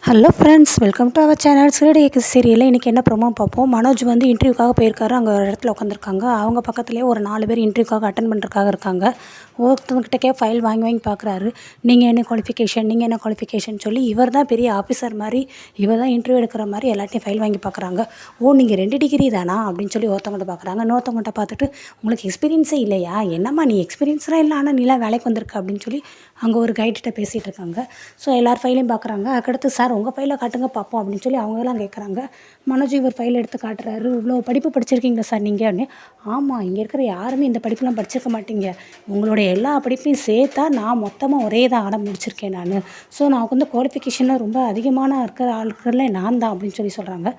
Hello friends, welcome to our channel. சிறுடி சீரியலில் இன்றைக்கி என்ன ப்ரோமோ பார்ப்போம். மனோஜ் வந்து இன்டர்வியூக்காக போயிருக்காரு. அங்கே ஒரு இடத்துல உட்காந்துருக்காங்க. அவங்க பக்கத்துலேயே ஒரு 4 பேர் இன்டர்வியூக்காக அட்டன் பண்ணுறதுக்காக இருக்காங்க. ஒருத்தவங்கிட்டக்கே ஃபைல் வாங்கி வாங்கி பார்க்குறாரு. நீங்கள் என்ன குவாலிஃபிகேஷன் சொல்லி இவர் தான் பெரிய ஆஃபீஸர் மாதிரி, இவர் தான் இன்டர்வியூ எடுக்கிற மாதிரி எல்லாத்தையும் ஃபைல் வாங்கி பார்க்குறாங்க. நீங்கள் 2 டிகிரி தானா அப்படின்னு சொல்லி ஒருத்தவங்கள்ட்ட பார்க்குறாங்க. இன்னொருத்தவங்கள்ட்ட பார்த்துட்டு உங்களுக்கு எக்ஸ்பீரியன்ஸே இல்லையா, என்னம்மா நீ எக்ஸ்பீரியன்ஸ்லாம் இல்லை, ஆனால் நீலாம் வேலைக்கு வந்திருக்க அப்படின்னு சொல்லி அங்கே ஒரு கைட்கிட்ட பேசிகிட்டு இருக்காங்க. ஸோ எல்லார் ஃபைலையும் பார்க்குறாங்க. அதுக்கடுத்து சார் உங்கள் ஃபைலை காட்டுங்க பார்ப்போம் அப்படின்னு சொல்லி அவங்கெல்லாம் கேட்குறாங்க. மனோஜ் இவர் ஃபைல் எடுத்து காட்டுறாரு. இவ்வளோ படிப்பு படிச்சிருக்கீங்களா சார் நீங்கள்? ஆமாம், இங்கே இருக்கிற யாருமே இந்த படிப்புலாம் படிச்சிருக்க மாட்டீங்க. உங்களுடைய எல்லா படிப்பையும் சேர்த்தா நான் மொத்தமாக ஒரே தான் ஆட முடிச்சிருக்கேன் நான். ஸோ நான் வந்து குவாலிஃபிகேஷனில் ரொம்ப அதிகமான இருக்கிற ஆட்களில் நான் தான் அப்படின்னு சொல்லி சொல்கிறாங்க.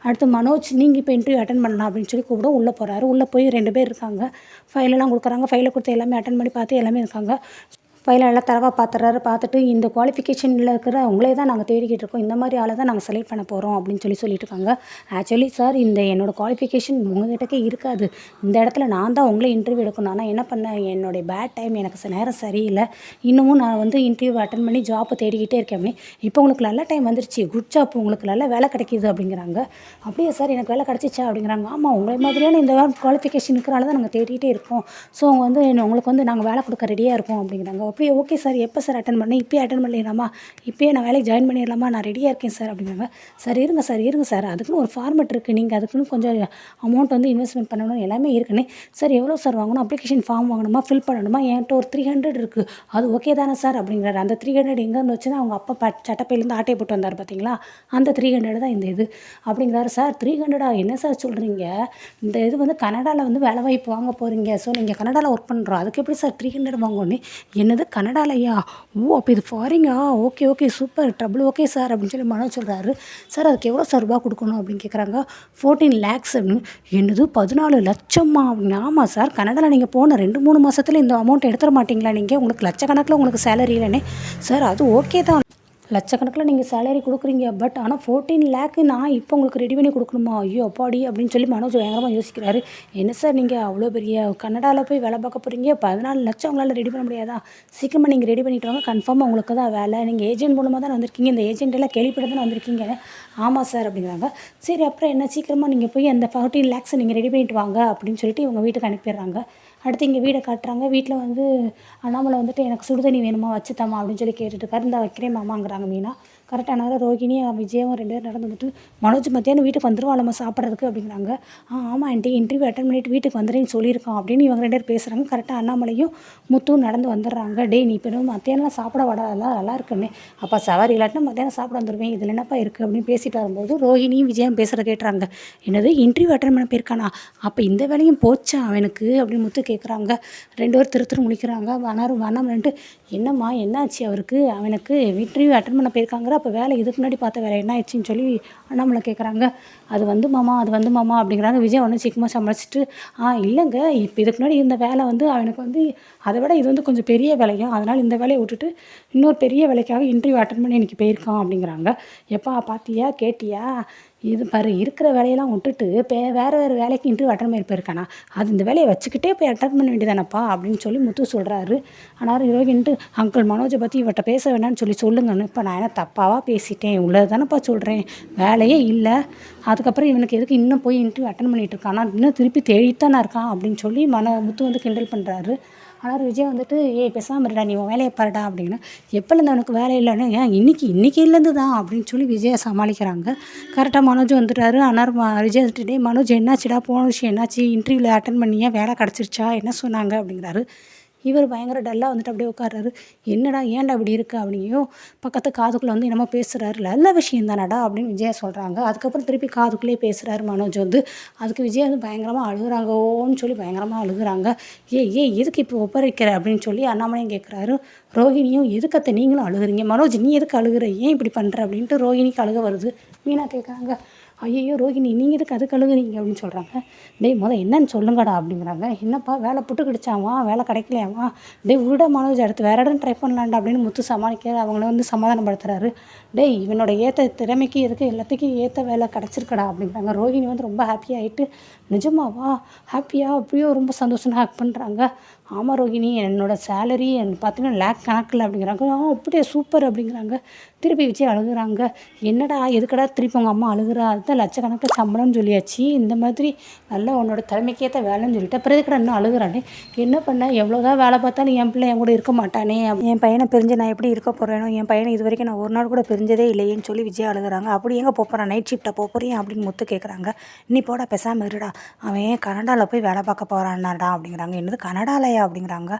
அடுத்து மனோஜ் நீங்கள் இப்போ இன்டர்வியூ அட்டன் பண்ணலாம் அப்படின்னு சொல்லி கூப்பிட உள்ளே போகிறாரு. உள்ளே போய் 2 பேர் இருக்காங்க. ஃபைலெல்லாம் கொடுக்குறாங்க. ஃபைலை கொடுத்து எல்லாமே அட்டன் பண்ணி பார்த்து எல்லாமே இருக்காங்க. ஃபைலை நல்லா தரவாக பார்த்துறாரு. பார்த்துட்டு இந்த குவாலிஃபிகேஷனில் இருக்கிற உங்களே தான் நாங்கள் தேடிக்கிட்டு இருக்கோம், இந்த மாதிரி ஆளை தான் நாங்கள் செலக்ட் பண்ண போகிறோம் அப்படின்னு சொல்லிட்டு இருக்காங்க. ஆக்சுவலி சார், இந்த என்னோடய குவாலிஃபிகேஷன் உங்கள்கிட்டக்கே இருக்காது. இந்த இடத்துல நான் தான் உங்களே இன்டர்வியூ எடுக்கணும். ஆனால் என்ன பண்ணேன், என்னுடைய பேட் டைம், எனக்கு நேரம் சரியில்லை. இன்னமும் நான் வந்து இன்டர்வியூ அட்டன் பண்ணி ஜாப் தேடிக்கிட்டே இருக்கேன். இப்போ உங்களுக்கு நல்ல டைம் வந்துருச்சு, குட் ஜாப், உங்களுக்கு நல்ல வேலை கிடைக்கிது அப்படிங்கிறாங்க. அப்படியே சார் எனக்கு வேலை கிடச்சிச்சா அப்படிங்கிறாங்க. ஆமாம், உங்களை மாதிரியான இந்த குவாலிஃபிகேஷன் இருக்கிறனால தான் நாங்கள் தேடிகிட்டே இருக்கோம். ஸோ வந்து உங்களுக்கு வந்து நாங்கள் வேலை கொடுக்க ரெடியாக இருக்கோம் அப்படிங்கிறாங்க. அப்படியே ஓகே சார், எப்போ சார் அட்டன் பண்ணேன், இப்போயே அட்டன் பண்ணிடலாமா, இப்போயே நான் வேலைக்கு ஜாயின் பண்ணிடலாமா, நான் ரெடியாக இருக்கேன் சார் அப்படிங்கிறாங்க. சார் இருங்க சார் அதுக்குன்னு ஒரு ஃபார்மெட் இருக்குது, நீங்கள் அதுக்குன்னு கொஞ்சம் அமௌண்ட் வந்து இன்வெஸ்ட்மெண்ட் பண்ணணும், எல்லாமே இருக்குன்னு. சார் எவ்வளோ சார் வாங்கணும், அப்ளிகேஷன் ஃபார்ம் வாங்கணுமா, ஃபில் பண்ணணுமா, என்கிட்ட ஒரு 300 இருக்குது, அது ஓகே தானே சார் அப்படிங்கிறாரு. அந்த 300 எங்கேருந்து வச்சுன்னா அவங்க அப்பா சட்டப்பையிலேருந்து ஆட்டையை போட்டு வந்தார் பார்த்தீங்களா, அந்த 300 தான் இந்த இது அப்படிங்கிறாரு. சார் 300 என்ன சார் சொல்கிறீங்க, இந்த இது வந்து கனடாவில் வந்து வேலை வாய்ப்பு வாங்க போகிறீங்க, ஸோ நீங்கள் கனடாவில் ஒர்க் பண்ணுறோம், அதுக்கு எப்படி சார் 300 வாங்கணும், என்னது கனடாலையா, அப்போ இது ஃபாரிங்கா, okay super, trouble okay sir அப்படின்னு சொல்லி மனோஜ் சொல்கிறாரு. சார் அதுக்கு எவ்வளோ சார் ரூபா கொடுக்கணும் அப்படின்னு கேட்குறாங்க. 14 lakhs அப்படின்னு. என்னது 14 லட்சமா அப்படின்னு. ஆமாம் சார், கனடாவில் நீங்கள் போன 2-3 மாதத்தில் இந்த அமௌண்ட் எடுத்துட மாட்டிங்களா, நீங்கள் உங்களுக்கு லட்சக்கணக்கில் உங்களுக்கு சேலரி இல்லைன்னு. சார் அது ஓகே தான், லட்சக்கணக்கில் நீங்கள் சேலரி கொடுக்குறீங்க, பட் ஆனால் 14 lakh நான் இப்போ உங்களுக்கு ரெடி பண்ணி கொடுக்கணுமா, ஐயோ அப்பாடி அப்படின்னு சொல்லி மனோஜ் பயங்கரமாக யோசிக்கிறாரு. என்ன சார் நீங்கள் அவ்வளோ பெரிய கனடாவில் போய் வேலை பார்க்க போகிறீங்க, 14 லட்சம் உங்களால் ரெடி பண்ண முடியாதா, சீக்கிரமாக நீங்கள் ரெடி பண்ணிட்டு வாங்க, கன்ஃபார்மாக உங்களுக்கு தான் வேலை, நீங்கள் ஏஜென்ட் மூலமாக தான் வந்திருக்கீங்க, இந்த ஏஜென்ட் எல்லாம் கேள்விப்பட்டு தான் வந்திருக்கீங்க. ஆமாம் சார் அப்படிங்கிறாங்க. சரி அப்புறம் என்ன, சீக்கிரமாக நீங்கள் போய் அந்த 14 lakhs நீங்கள் ரெடி பண்ணிட்டு வாங்க அப்படின்னு சொல்லிட்டு இவங்க வீட்டுக்கு அனுப்பிடுறாங்க. அடுத்து இங்கே வீடை காட்டுறாங்க. வீட்டில் வந்து அண்ணாமலை வந்துட்டு எனக்கு சுடுதண்ணி வேணுமா வச்சுத்தாமா அப்படின்னு சொல்லி கேட்டுட்டு இருக்காரு. இந்த வைக்கிறேன் மாமாங்கிறாங்க மீனா. கரெக்டாக நேரம் ரோகிணி விஜயும் 2 பேரும் நடந்து வந்துட்டு மனோஜ் மத்தியானம் வீட்டுக்கு வந்துடுவாளம்மா சாப்பிட்றதுக்கு அப்படிங்கிறாங்க. ஆமாம் ஆண்டி, இன்டர்வியூ அட்டன் பண்ணிட்டு வீட்டுக்கு வந்துடுறேன்னு சொல்லியிருக்கான் அப்படின்னு இவங்க 2 பேர் பேசுகிறாங்க. கரெக்டாக அண்ணாமலையும் முத்துவும் நடந்து வந்துடுறாங்க. டே நீ இப்போ மத்தியானம் சாப்பிட வடாலாம் நல்லா இருக்குன்னு, அப்போ சவாரி இல்லாட்டினா மத்தியானம் சாப்பிட வந்துடுவேன், இதில் என்னப்பா இருக்குது அப்படின்னு பேசிட்டு வரும்போது ரோஹிணியும் விஜயம் பேசுகிறத கேட்டுறாங்க. என்னது இன்டர்வியூ அட்டன் பண்ண போயிருக்கானா, அப்போ இந்த வேலையும் போச்சா அவனுக்கு அப்படின்னு முத்து கேட்குறாங்க. 2 பேர் திரு முழிக்கிறாங்க. அண்ணாமலைன்ட்டு என்னம்மா என்னாச்சு அவனுக்கு இன்டர்வியூ அட்டன் பண்ண போயிருக்காங்கிற, அப்போ வேலை இதுக்கு முன்னாடி பார்த்த வேலை என்ன ஆயிடுச்சின்னு சொல்லி அண்ணாமலை கேட்குறாங்க. அது வந்து மாமா அப்படிங்கிறாங்க. விஜய் ஒன்று சீக்கிரமாக சமாளிச்சுட்டு இல்லைங்க, இப்போ இதுக்கு முன்னாடி இந்த வேலை வந்து அவனுக்கு வந்து அதை விட இது வந்து கொஞ்சம் பெரிய வேலையும், அதனால் இந்த வேலையை விட்டுட்டு இன்னொரு பெரிய வேலைக்காக இன்டர்வியூ அட்டன் பண்ணி இன்றைக்கி போயிருக்கான் அப்படிங்கிறாங்க. எப்பா பார்த்தியா கேட்டியா, இது பாரு, இருக்கிற வேலையெல்லாம் விட்டுட்டு வேறு வேலைக்கு இன்டர்வியூ அட்டன் பண்ணி போயிருக்கானா, அது இந்த வேலையை வச்சுக்கிட்டே போய் அட்டன் பண்ண வேண்டியதானப்பா அப்படின்னு சொல்லி முத்து சொல்கிறாரு. ஆனால் ரோகின்ட்டு அங்கிள் மனோஜை பற்றி இவட்ட பேச வேண்டாம்னு சொல்லுங்கன்னு. இப்போ நான் என்ன தப்பாவாக பேசிட்டேன், உள்ளது தானேப்பா சொல்கிறேன், வேலையே இல்லை, அதுக்கப்புறம் இவனுக்கு எதுக்கு இன்னும் போய் இன்டர்வியூ அட்டன் பண்ணிகிட்டு இருக்கானா, இன்னும் திருப்பி தேடிட்டு தானே இருக்கான் அப்படின்னு சொல்லி முத்து வந்து கிண்டல் பண்ணுறாரு. ஆனால் விஜய் வந்துட்டு பேசாமல் இருடா, நீ உன் வேலையை பாருடா அப்படின்னு. எப்போலேருந்து அவனுக்கு வேலை இல்லைன்னு, இன்னைக்கிலேருந்து தான் அப்படின்னு சொல்லி விஜயை சமாளிக்கிறாங்க. கரெக்டாக மனோஜ் வந்துட்டாரு. ஆனால் விஜய் வந்துட்டு மனோஜ் என்னாச்சுடா, போன விஷயம் என்னாச்சு, இன்டர்வியூவில் அட்டன் பண்ணியா, வேலை கிடச்சிருச்சா, என்ன சொன்னாங்க அப்படிங்கிறாரு. இவர் பயங்கர டல்லாக வந்துட்டு அப்படியே உட்கார்றாரு. என்னடா ஏன்டா அப்படி இருக்கு அப்படிங்கையும் பக்கத்து காதுக்குள்ளே வந்து என்னமோ பேசுகிறாரு. நல்ல விஷயம் தானடா அப்படின்னு விஜயா சொல்கிறாங்க. அதுக்கப்புறம் திருப்பி காதுக்குள்ளேயே பேசுகிறாரு மனோஜ் வந்து. அதுக்கு விஜய் வந்து பயங்கரமாக அழுகுறாங்க, ஓன்னு சொல்லி பயங்கரமாக அழுகுறாங்க. எதுக்கு இப்போ ஒப்படைக்கிற அப்படின்னு சொல்லி அண்ணாமலையும் கேட்குறாரு. ரோஹிணியும் எதுக்கத்தை நீங்களும் அழுகுறீங்க, மனோஜ் நீ எதுக்கு அழுகுற, ஏன் இப்படி பண்ணுற அப்படின்ட்டு ரோஹிணிக்கு அழுக வருது. மீனா கேட்குறாங்க. ஐயோ ரோஹிணி நீங்கள் எதுக்கு அதுக்கு அழுகுறீங்க அப்படின்னு சொல்கிறாங்க. என்னன்னு சொல்லுங்கடா அப்படிங்கிறாங்க. என்னப்பா வேலை புட்டு கிடச்சாமா, வேலை கிடைக்கலையாமா, விட மனோஜ் அடுத்து வேறு இடம் ட்ரை பண்ணலான்டா அப்படின்னு முத்து சமாளிக்கிறார். அவங்கள வந்து சமாதானப்படுத்துறாரு. இவனோட ஏற்ற திறமைக்கு எதுக்கு எல்லாத்துக்கும் ஏற்ற வேலை கிடச்சிருக்கடா அப்படிங்கிறாங்க. ரோஹிணி வந்து ரொம்ப ஹாப்பியாகிட்டு, நிஜமாவா ஹாப்பியா, அப்படியோ ரொம்ப சந்தோஷமாக ஹேக் பண்ணுறாங்க. ஆமாம் ரோகிணி, என்னோட சேலரி பார்த்தீங்கன்னா லேக் கணக்கில் அப்படிங்கிறாங்க. அப்படியா சூப்பர் அப்படிங்கிறாங்க. திருப்பி விஜய் அழுகுறாங்க. என்னடா எதுக்குடா திருப்பி உங்கள் அம்மா அழுகுறா? அதுதான் லட்சக்கணக்கில் சம்பளம்னு சொல்லியாச்சு. இந்த மாதிரி நல்லா உன்னோட திறமைக்கேற்ற வேலைன்னு சொல்லிட்டு அப்புறம் எதுக்குடா இன்னும் அழுகுறானே? என்ன பண்ண, எவ்வளோதான் வேலை பார்த்தாலும் என் பிள்ளை என் கூட இருக்க மாட்டானே, என் பையனை பிரிஞ்சு நான் எப்படி இருக்க போகிறேனோ, என் பையனை இது வரைக்கும் நான் ஒரு நாள் கூட பிரிஞ்சதே இல்லையேன்னு சொல்லி விஜய் அழுகுறாங்க. அப்படி எங்கே போகிறேன், நைட் ஷிஃப்ட்டை போகிறேன் அப்படின்னு முத்து கேட்குறாங்க. நீ போடா பேசாமல் இருடா, அவன் கனடாவில் போய் வேலை பார்க்க போகிறான்னாடா அப்படிங்கிறாங்க. என்னது கனடாலையா அப்படிங்கிறாங்க.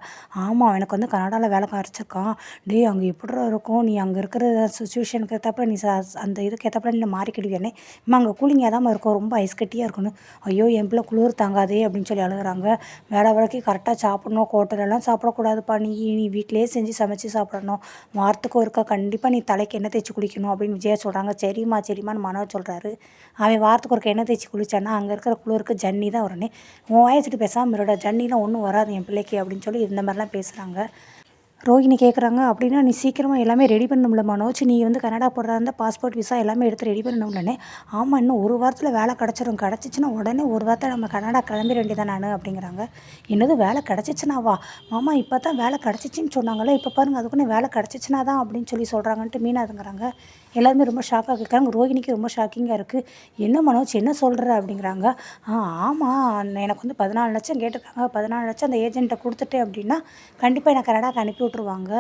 ஆமாம், எனக்கு வந்து கனடாவில் வேலை கிடச்சிருக்கான். டேய் அங்கே எப்படிடா இருக்கும், நீ அங்கே இருக்கிற சுச்சுவேஷனுக்கு ஏற்றப்ப நீ அந்த இதுக்கு ஏற்றப்ப நீ மாறிக்கிடுவேனே. அங்கே கூலிங்காக தான் இருக்கும், ரொம்ப ஐஸ் கட்டியாக இருக்கணும். ஐயோ என் பிள்ளை குளிர் தாங்காதே அப்படின்னு சொல்லி அழுகுறாங்க. வேலை வேலைக்கு கரெக்டாக சாப்பிடணும், ஹோட்டலெல்லாம் சாப்பிடக்கூடாதுப்பா, நீ நீ வீட்டிலேயே செஞ்சு சமைச்சு சாப்பிடணும், வாரத்துக்கு ஒருக்கா கண்டிப்பாக நீ தலைக்கு எண்ணெய் தேய்ச்சி குளிக்கணும் அப்படின்னு விஜயா சொல்கிறாங்க. சரிம்மான்னு மனோஜ் சொல்கிறாரு. அவன் வாரத்துக்கு ஒருக்கா எண்ணெய் தேய்ச்சி குளிச்சான்னா அங்கே இருக்கிற குளிருக்கு ஜன்னி தான் வரணும். உன் வயசுக்கு பேசாமல் இருடா, ஜன்னிலாம் ஒன்றும் வராது என் பிள்ளைக்கு அப்படின்னு சொல்லி இந்த மாதிரிலாம் பேசுகிறாங்க. ரோஹிணி கேட்குறாங்க. அப்படின்னா நீ சீக்கிரமாக எல்லாமே ரெடி பண்ணணும்ல மனோஜ், நீ வந்து கனடா போடுறதா இருந்தால் பாஸ்போர்ட் விசா எல்லாமே எடுத்து ரெடி பண்ணணும்லனே. ஆமாம், இன்னும் ஒரு வாரத்தில் வேலை கிடச்சிரும், கிடச்சிச்சின்னா உடனே ஒரு வாரத்தில் நம்ம கனடா கிளம்பிட வேண்டியதான் நான் அப்படிங்கிறாங்க. என்னது வேலை கிடச்சிச்சினாவா மாமா, இப்போ தான் வேலை கிடச்சிச்சின்னு சொன்னாங்களே, இப்போ பாருங்கள் அதுக்குன்னு வேலை கிடச்சிச்சினா தான் அப்படின்னு சொல்லி சொல்கிறாங்கன்ட்டு மீனாதுங்கிறாங்க. எல்லாருமே ரொம்ப ஷாக்காக கேட்குறாங்க. ரோஹிணிக்கு ரொம்ப ஷாக்கிங்காக இருக்குது. என்ன மனோஜ் என்ன சொல்கிற அப்படிங்கிறாங்க. ஆமாம், எனக்கு வந்து 14 லட்சம் கேட்டிருக்காங்க, 14 லட்சம் அந்த ஏஜென்ட்டை கொடுத்துட்டேன் அப்படின்னா கண்டிப்பாக எனக்கு கனடாக்கு அனுப்பி விட்ருவாங்க,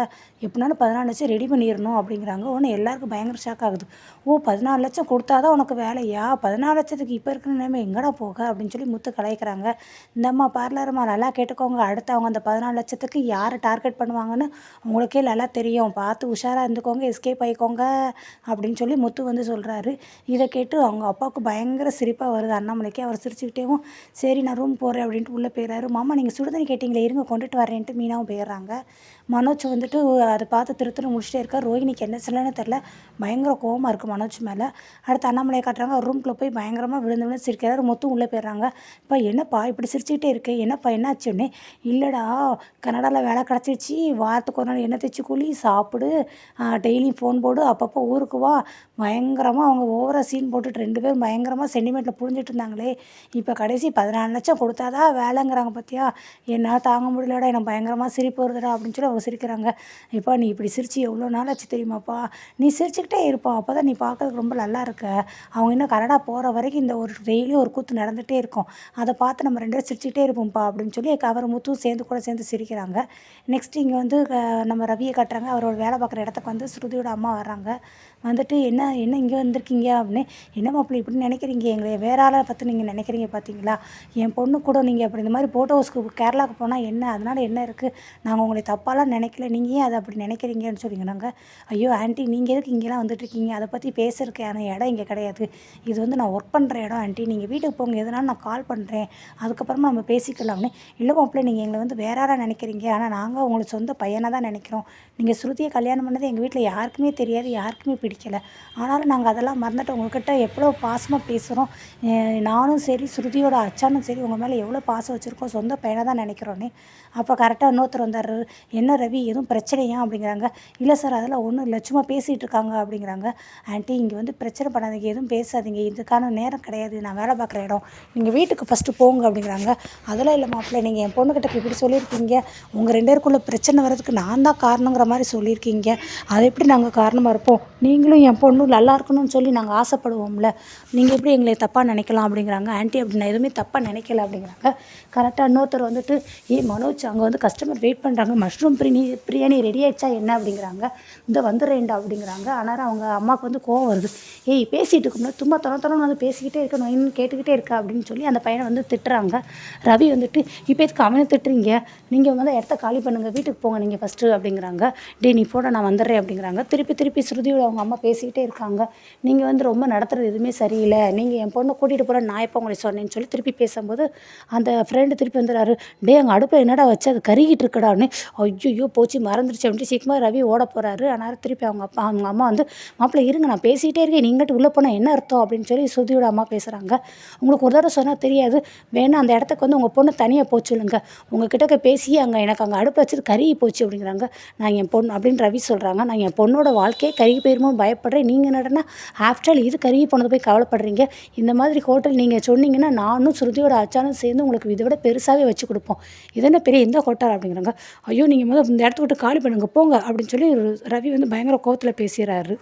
எப்படினாலும் 14 லட்சம் ரெடி பண்ணிடணும் அப்படிங்கிறாங்க. ஒன்று எல்லாருக்கும் பயங்கர ஷாக் ஆகுது. ஓ 14 லட்சம் கொடுத்தா தான் உனக்கு வேலையா? 14 லட்சத்துக்கு இப்போ இருக்கிற நிலைமை எங்கடா போக அப்படின்னு சொல்லி முத்து கலாய்க்கிறாங்க. இந்தம்மா பார்லர்மா நல்லா கேட்டுக்கோங்க, அடுத்து அவங்க அந்த 14 லட்சத்துக்கு யாரை டார்கெட் பண்ணுவாங்கன்னு உங்களுக்கே நல்லா தெரியும், பார்த்து உஷாராக இருந்துக்கோங்க, எஸ்கேப் ஆகிக்கோங்க அப்படின்னு சொல்லி முத்து வந்து சொல்கிறாரு. இதை கேட்டு அவங்க அப்பாவுக்கு பயங்கர சிரிப்பாக வருது அண்ணாமலைக்கு. அவர் சிரிச்சுக்கிட்டேவும் சரி நான் ரூம் போகிறேன் அப்படின்ட்டு உள்ளே போயிடுறாரு. மாமா நீங்கள் சுடுதண்ணி கேட்டிங்களே, இருங்க கொண்டுட்டு வரேன்ட்டு மீனாவும் போயிடுறாங்க. மனோஜ் வந்துட்டு அதை பார்த்து திருத்துன்னு முடிச்சுட்டே இருக்கார். ரோஹிணிக்கு என்ன சொல்லணும்னு தெரில, பயங்கர கோவமாக இருக்குது மனோஜ் மேலே. அடுத்து அண்ணாமலையை காட்டுறாங்க. ரூம்குள்ளே போய் பயங்கரமாக விழுந்து சிரிக்கிறாரு. முத்து உள்ளே போயிடுறாங்க. இப்போ என்னப்பா இப்படி சிரிச்சுக்கிட்டே இருக்கு, என்னப்பா என்னாச்சுன்னு. இல்லைடா கனடாவில் வேலை கிடச்சிருச்சு, வாரத்துக்கு ஒரு நாள் எண்ணெய் தேய்ச்சி கூலி சாப்பிடு, டெய்லியும் ஃபோன் போடு, அப்பப்போ ஊருக்கு வா, பயங்கரமாக அவங்க ஓவராக சீன் போட்டுட்டு 2 பேரும் பயங்கரமாக சென்டிமெண்ட்டில் புரிஞ்சிட்டு இருந்தாங்களே, இப்போ கடைசி 14 லட்சம் கொடுத்தாதான் வேலைங்கிறாங்க பார்த்தியா, என்னால் தாங்க முடியலடா, எனக்கு பயங்கரமாக சிரிப்பு வருதுடா அப்படின்னு சொல்லி அவங்க சிரிக்கிறாங்க. இப்போ நீ இப்படி சிரிச்சு எவ்வளோ நாள் ஆச்சு தெரியுமாப்பா, நீ சிரிச்சுக்கிட்டே இருப்பா, அப்போ தான் நீ பார்க்கறதுக்கு ரொம்ப நல்லா இருக்க. அவங்க இன்னும் கனடா போகிற வரைக்கும் இந்த ஒரு டெய்லியும் ஒரு கூத்து நடந்துகிட்டே இருக்கும், அதை பார்த்து நம்ம 2 பேரும் சிரிச்சுக்கிட்டே இருப்போம்ப்பா அப்படின்னு சொல்லி அவர் முத்தும் சேர்ந்து சிரிக்கிறாங்க. நெக்ஸ்ட்டு இங்கே வந்து நம்ம ரவியை காட்டுறாங்க. அவரோட வேலை பார்க்குற இடத்துக்கு வந்து ஸ்ருதியோட அம்மா வர்றாங்க. வந்துட்டு என்ன இங்கே வந்திருக்கீங்க அப்படின்னு. என்ன மாப்பிள்ளை இப்படி நினைக்கிறீங்க, எங்களை வேற ஆளை பார்த்து நீங்கள் நினைக்கிறீங்க பார்த்தீங்களா, என் பொண்ணு கூட நீங்கள் அப்படி இந்த மாதிரி போட் ஹவுஸ்க்கு கேரளாவுக்கு போனால் என்ன, அதனால் என்ன இருக்குது, நாங்கள் உங்களை தப்பாலாம் நினைக்கல, நீங்கள் ஏன் அதை அப்படி நினைக்கிறீங்கன்னு சொல்லிங்கன்னாங்க. ஐயோ ஆண்டி நீங்கள் எதுக்கு இங்கேலாம் வந்துட்டுருக்கீங்க, அதை பற்றி பேசுறதுக்கான இடம் இங்கே கிடையாது, இது வந்து நான் ஒர்க் பண்ணுற இடம் ஆண்டி, நீங்கள் வீட்டுக்கு போங்க, எதனாலும் நான் கால் பண்ணுறேன், அதுக்கப்புறமா நம்ம பேசிக்கலாம்னு. இல்லை மாப்பிள்ளை நீங்கள் எங்களை வந்து வேற ஆளாக நினைக்கிறீங்க, ஆனால் நாங்கள் உங்களுக்கு சொந்த பையனாக தான் நினைக்கிறோம், நீங்கள் ஸ்ருதியை கல்யாணம் பண்ணது எங்கள் வீட்டில் யாருக்குமே தெரியாது, யாருக்குமே பிடிக்கலை, ஆனாலும் நாங்கள் அதெல்லாம் மறந்துட்டு உங்கள்கிட்ட எவ்வளோ பாசமாக பேசுகிறோம், நானும் சரி ஸ்ருதியோட அச்சானும் சரி உங்கள் மேலே எவ்வளோ பாசம் வச்சுருக்கோம், சொந்த பையனாக தான் நினைக்கிறோன்னே. அப்போ கரெக்டாக இன்னொருத்தர் வந்தார். என்ன ரவி எதுவும் பிரச்சனையா அப்படிங்கிறாங்க. இல்லை சார் அதெல்லாம் ஒன்றும் இல்லை, சும்மா பேசிகிட்டு இருக்காங்க அப்படிங்கிறாங்க. ஆண்டி இங்கே வந்து பிரச்சனை பண்ணாதீங்க, எதுவும் பேசாதீங்க, இதுக்கான நேரம் கிடையாது, நான் வேலை பார்க்குற இடம், நீங்கள் வீட்டுக்கு ஃபஸ்ட்டு போங்க அப்படிங்கிறாங்க. அதெல்லாம் இல்லை மாப்பிள்ளை, நீங்கள் என் பொண்ணுக்கிட்ட இப்படி சொல்லியிருக்கீங்க, உங்கள் 2 பேருக்குள்ளே பிரச்சனை வர்றதுக்கு நான் தான் காரணங்கிற மாதிரி சொல்லியிருக்கீங்க, அதை எப்படி நாங்கள் காரணமாக இருப்போம், நீங்களும் என் பொண்ணும் நல்லா இருக்கணும்னு சொல்லி நாங்கள் ஆசைப்படுவோம்ல, நீங்கள் எப்படி எங்களை தப்பாக நினைக்கலாம் அப்படிங்கிறாங்க. ஆண்டி அப்படி நான் எதுவுமே தப்பாக நினைக்கல அப்படிங்கிறாங்க. கரெக்டாக இன்னொருத்தர் வந்துட்டு மனோஜ் அங்கே வந்து கஸ்டமர் வெயிட் பண்ணுறாங்க, மஷ்ரூம் பிரியாணி ரெடி ஆகிடுச்சா என்ன அப்படிங்கிறாங்க. இந்த வந்துடுறேன்டா அப்படிங்கிறாங்க. ஆனால் அவங்க அம்மாவுக்கு வந்து கோவம் வருது. பேசிகிட்டு இருக்கணும், தும்ப தொண வந்து பேசிக்கிட்டே இருக்கணும், இன்னும் கேட்டுக்கிட்டே இருக்கா அப்படின்னு சொல்லி அந்த பையனை வந்து திட்டுறாங்க. ரவி வந்துட்டு இப்போ எதுக்கு அவனை திட்டுறீங்க, நீங்கள் வந்து இடத்த காலி பண்ணுங்கள், வீட்டுக்கு போங்க நீங்கள் ஃபஸ்ட்டு அப்படிங்கிறாங்க. நீ போட நான் வந்துடுறேன் அப்படிங்கிறாங்க. திருப்பி ஸ்ருதியோட அவங்க அம்மா பேசிக்கிட்டே இருக்காங்க. நீங்கள் வந்து ரொம்ப நடத்துகிறது எதுவுமே சரியில்லை, நீங்கள் என் பொண்ணை கூட்டிகிட்டு போகிற நான் எப்போ உங்களை சொன்னேன்னு சொல்லி திருப்பி பேசும்போது அந்த ஃப்ரெண்டு திருப்பி வந்துடுறாரு. அங்கே அடுப்பில் என்னடா வச்சு அது கருகிட்டு இருக்கடான்னு. ஐயோ ஐயோ போச்சு மறந்துருச்சு அப்படின்ட்டு சீக்கிரமாக ரவி ஓட போகிறாரு. ஆனால் திருப்பி அவங்க அம்மா வந்து மாப்பிள்ளை இருங்க நான் பேசிக்கிட்டே இருக்கேன் நீங்கிட்ட உள்ளே போனால் என்ன அர்த்தம் அப்படின்னு சொல்லி ஸ்ருதியோட அம்மா பேசுகிறாங்க. உங்களுக்கு ஒரு தடவை சொன்னால் தெரியாது, வேணா அந்த இடத்துக்கு வந்து உங்கள் பொண்ணு தனியாக போச்சு இல்லைங்க, உங்கள் கிட்டக்க பேசி எனக்கு அங்கே அடுப்பு வச்சுட்டு கருகி போச்சு அப்படிங்கிறாங்க. நான் என் பொண்ணு அப்படின்னு ரவி சொல்கிறாங்க, நான் என் பொண்ணோட வாழ்க்கையே கருகி போயிருமோன்னு பயப்படுறேன், நீங்கள் என்னடனா ஆஃப்டர் ஆல் இது கருகி போனது போய் கவலைப்படுறீங்க, இந்த மாதிரி ஹோட்டல் நீங்கள் சொன்னீங்கன்னா நானும் ஸ்ருதியோட அச்சானும் சேர்ந்து உங்களுக்கு இதை விட பெருசாகவே வச்சு கொடுப்போம், இது என்ன பெரிய எந்த ஹோட்டல் அப்படிங்கிறாங்க. ஐயோ நீங்கள் முதல் இந்த இடத்த விட்டு காலி பண்ணுங்க போங்க அப்படின்னு சொல்லி ரவி வந்து பயங்கர கோவத்தில் பேசுகிறாரு.